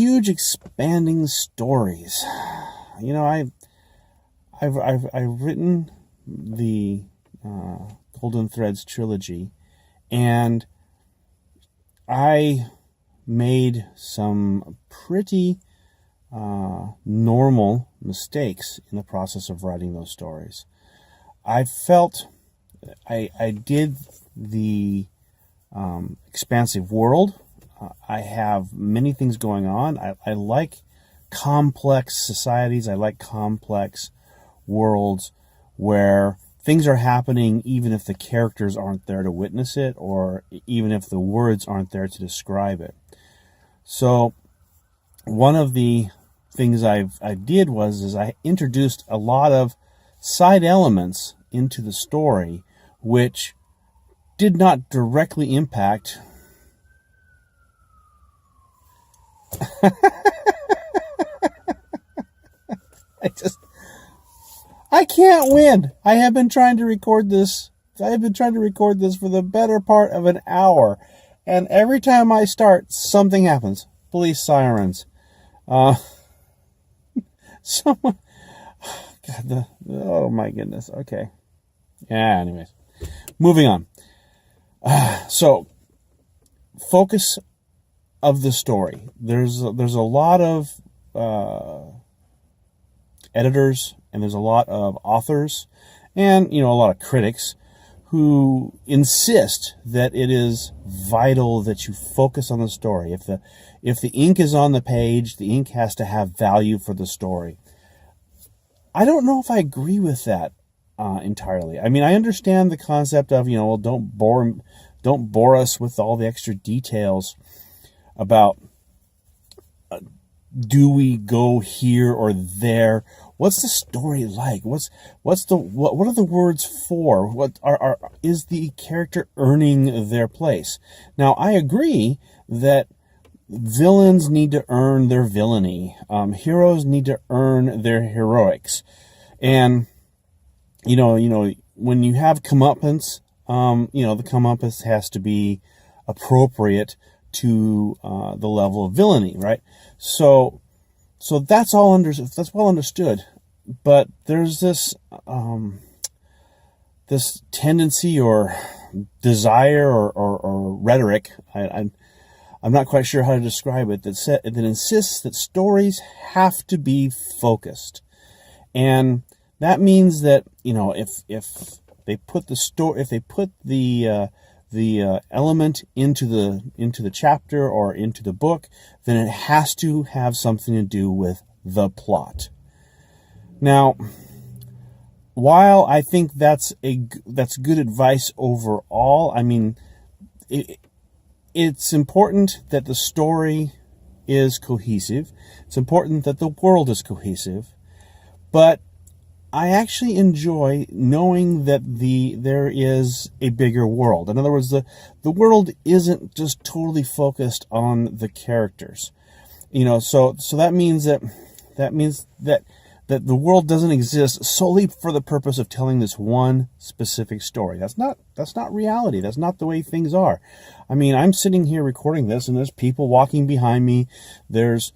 huge expanding stories. You know, I've written the Golden Threads trilogy, and I made some pretty normal mistakes in the process of writing those stories. I felt I did the expansive world. I have many things going on. I like complex societies. I like complex worlds where things are happening even if the characters aren't there to witness it, or even if the words aren't there to describe it. So one of the things I did was I introduced a lot of side elements into the story which did not directly impact I can't win. I have been trying to record this for the better part of an hour, and every time I start, something happens. Police sirens. Someone. God, oh my goodness. Okay. Yeah. Anyways, moving on. So, focus of the story. There's a lot of editors, and there's a lot of authors, and a lot of critics who insist that it is vital that you focus on the story. If the ink is on the page, the ink has to have value for the story. I don't know if I agree with that entirely. I mean, I understand the concept of well, don't bore us with all the extra details about do we go here or there? What's the story like? What are the words for? What is the character earning their place? Now, I agree that villains need to earn their villainy. Heroes need to earn their heroics. And when you have comeuppance, the comeuppance has to be appropriate to the level of villainy, right? So that's all that's well understood. But there's this this tendency or desire or rhetoric. I'm not quite sure how to describe it. That insists that stories have to be focused, and that means that if they put the element into the chapter or into the book, then it has to have something to do with the plot. Now, while I think that's good advice overall, I mean, it's important that the story is cohesive. It's important that the world is cohesive, but I actually enjoy knowing that there is a bigger world. In other words, the world isn't just totally focused on the characters. So that means that the world doesn't exist solely for the purpose of telling this one specific story. That's not reality. That's not the way things are. I mean, I'm sitting here recording this, and there's people walking behind me. There's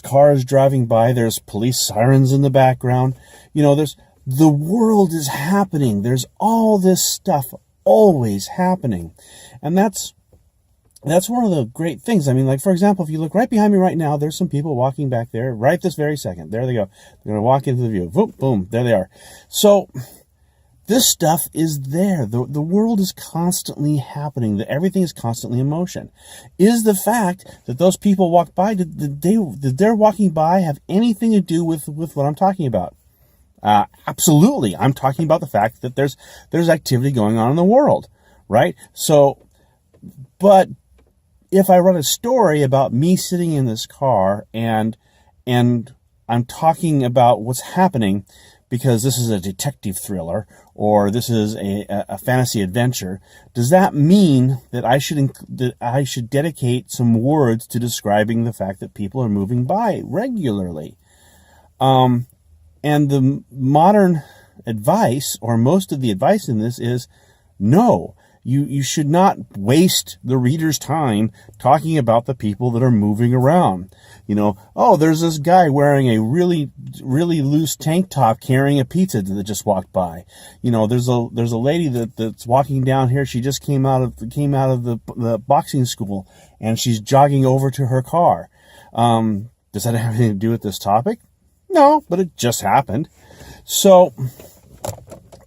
cars driving by. There's police sirens in the background. The world is happening. There's all this stuff always happening. And that's one of the great things. I mean, like, for example, if you look right behind me right now, there's some people walking back there right this very second. There they go. They're going to walk into the view. Boom, boom, there they are. So this stuff is there. The world is constantly happening. Everything is constantly in motion. Is the fact that those people walk by, did their walking by have anything to do with what I'm talking about? Absolutely. I'm talking about the fact that there's activity going on in the world, right? So, but if I write a story about me sitting in this car and I'm talking about what's happening because this is a detective thriller or this is a fantasy adventure, does that mean that I should dedicate some words to describing the fact that people are moving by regularly? And the modern advice, or most of the advice in this, is no. you should not waste the reader's time talking about the people that are moving around. Oh, there's this guy wearing a really, really loose tank top carrying a pizza that just walked by. There's a lady that's walking down here. She just came out of the boxing school, and she's jogging over to her car. Does that have anything to do with this topic? No, but it just happened. So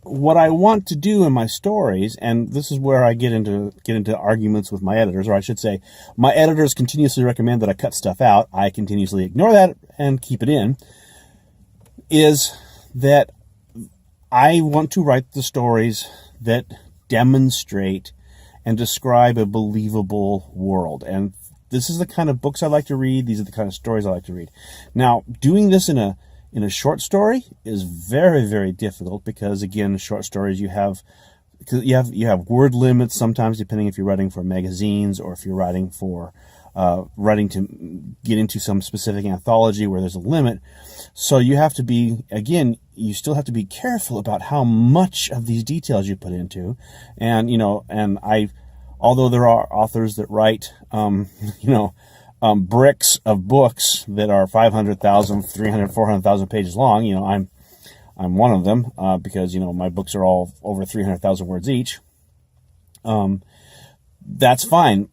what I want to do in my stories, and this is where I get into arguments with my editors, or I should say, my editors continuously recommend that I cut stuff out. I continuously ignore that and keep it in, is that I want to write the stories that demonstrate and describe a believable world. And this is the kind of books I like to read. These are the kind of stories I like to read. Now, doing this in a short story is very, very difficult because, again, short stories you have word limits sometimes, depending if you're writing for magazines or if you're writing to get into some specific anthology where there's a limit. So you have to be, again, you still have to be careful about how much of these details you put into. And although there are authors that write, bricks of books that are 500,000, 300, 400,000 pages long. I'm one of them because my books are all over 300,000 words each. That's fine.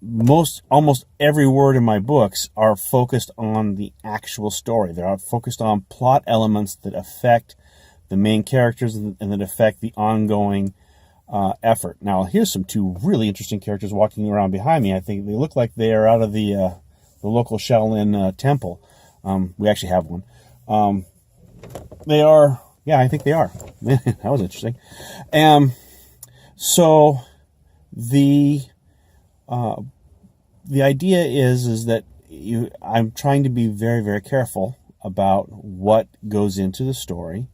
Almost every word in my books are focused on the actual story. They are focused on plot elements that affect the main characters and that affect the ongoing effort. Now, here's two really interesting characters walking around behind me. I think they look like they are out of the local Shaolin temple. We actually have one. They are, yeah, I think they are. That was interesting. So the idea is that I'm trying to be very, very careful about what goes into the story,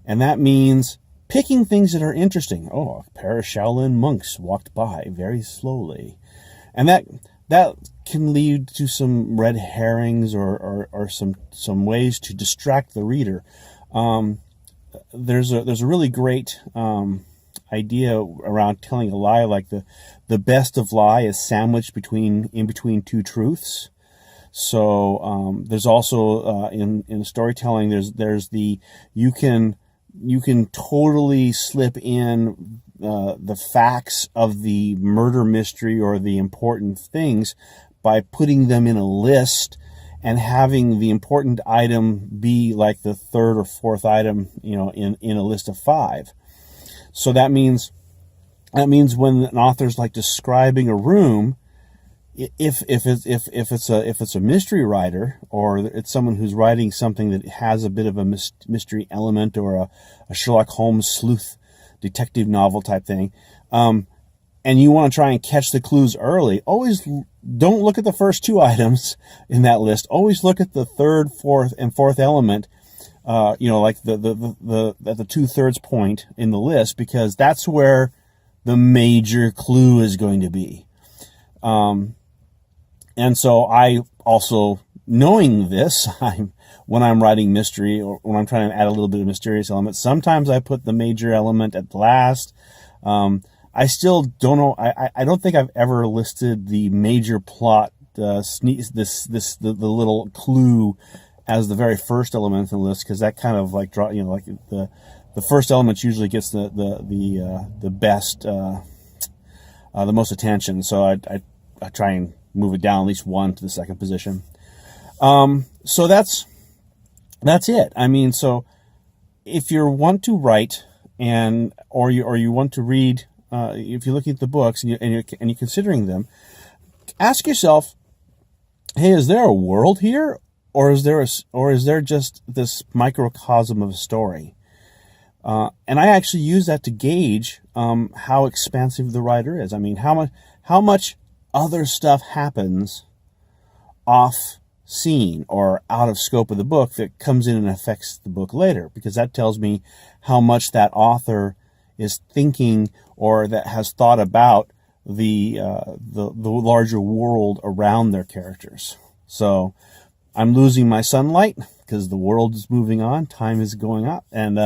and that means picking things that are interesting. Oh, a pair of Shaolin monks walked by very slowly. And that can lead to some red herrings or some ways to distract the reader. There's a really great idea around telling a lie, like the best of lie is sandwiched in between two truths. So there's also in storytelling there's you can totally slip in the facts of the murder mystery or the important things by putting them in a list and having the important item be like the third or fourth item, in a list of 5. So that means when an author's like describing a room, if it's a mystery writer, or it's someone who's writing something that has a bit of a mystery element, or a Sherlock Holmes sleuth detective novel type thing, and you want to try and catch the clues early, always don't look at the first 2 items in that list. Always look at the third, fourth element, like at the 2/3 point in the list, because that's where the major clue is going to be. And so I also, knowing this, when I'm writing mystery or when I'm trying to add a little bit of mysterious element, sometimes I put the major element at the last. I still don't know. I don't think I've ever listed the major plot, the little clue as the very first element in the list, because that kind of like the first element usually gets the best, the most attention. So I try and move it down at least 1 to the second position. So that's it. I mean, so if you want to write or you want to read, if you're looking at the books and you're considering them, ask yourself, hey, is there a world here, or is there just this microcosm of a story? And I actually use that to gauge how expansive the writer is. I mean, how much other stuff happens off scene or out of scope of the book that comes in and affects the book later, because that tells me how much that author is thinking or that has thought about the larger world around their characters. So I'm losing my sunlight because the world is moving on, time is going up, and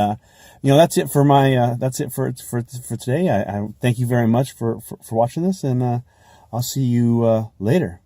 that's it for my that's it for today. I thank you very much for watching this, and I'll see you later.